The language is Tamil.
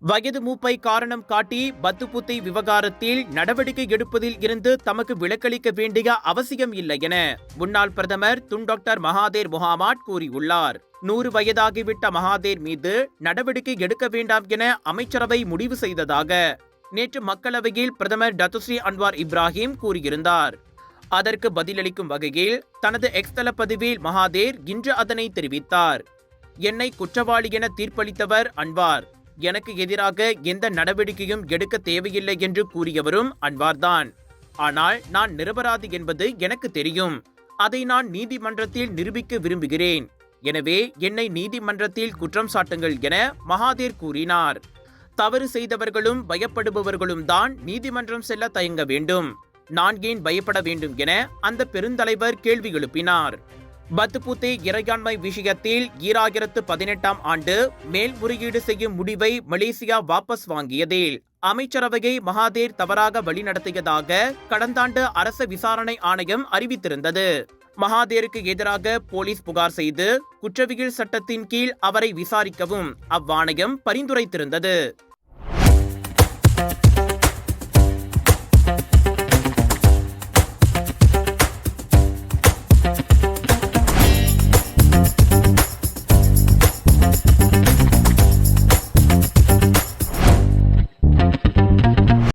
வயது மூப்பை காரணம் காட்டி பத்துபுத்தை விவகாரத்தில் நடவடிக்கை எடுப்பதில் இருந்து தமக்கு விலக்களிக்க வேண்டிய அவசியம் இல்லை என முன்னாள் பிரதமர் துன் டாக்டர் மகாதேர் முஹம்மட் கூறியுள்ளார். 100 வயதாகிவிட்ட மகாதேர் மீது நடவடிக்கை எடுக்க வேண்டாம் என அமைச்சரவை முடிவு செய்ததாக நேற்று மக்களவையில் பிரதமர் டத்துஸ்ரீ அன்வார் இப்ராஹிம் கூறியிருந்தார். அதற்கு பதிலளிக்கும் வகையில் தனது எக்ஸ் தள பதிவில் மகாதேர் இன்று அதனை தெரிவித்தார். என்னை குற்றவாளி என தீர்ப்பளித்தவர் அன்வார். எனக்கு எதிராக எந்த நடவடிக்கையும் எடுக்க தேவையில்லை என்று கூறியவரும் அன்வார்தான். ஆனால் நான் நிரபராதி என்பது எனக்கு தெரியும். அதை நான் நீதிமன்றத்தில் நிரூபிக்க விரும்புகிறேன். எனவே என்னை நீதிமன்றத்தில் குற்றம் சாட்டுங்கள் என மகாதேர் கூறினார். தவறு செய்தவர்களும் பயப்படுபவர்களும் தான் நீதிமன்றம் செல்ல தயங்க வேண்டும். நான் ஏன் பயப்பட வேண்டும் என அந்த பெருந்தலைவர் கேள்வி எழுப்பினார். பத்துபுத்தே இறையாண்மை விஷயத்தில் 2018ஆம் ஆண்டு மேல்முறையீடு செய்யும் முடிவை மலேசியா வாபஸ் வாங்கியதில் அமைச்சரவையை மகாதேர் தவறாக வழிநடத்தியதாக கடந்த ஆண்டு அரச விசாரணை ஆணையம் அறிவித்திருந்தது. மகாதேருக்கு எதிராக போலீஸ் புகார் செய்து குற்றவியல் சட்டத்தின் கீழ் அவரை விசாரிக்கவும் அவ்வாணையம் பரிந்துரைத்திருந்தது.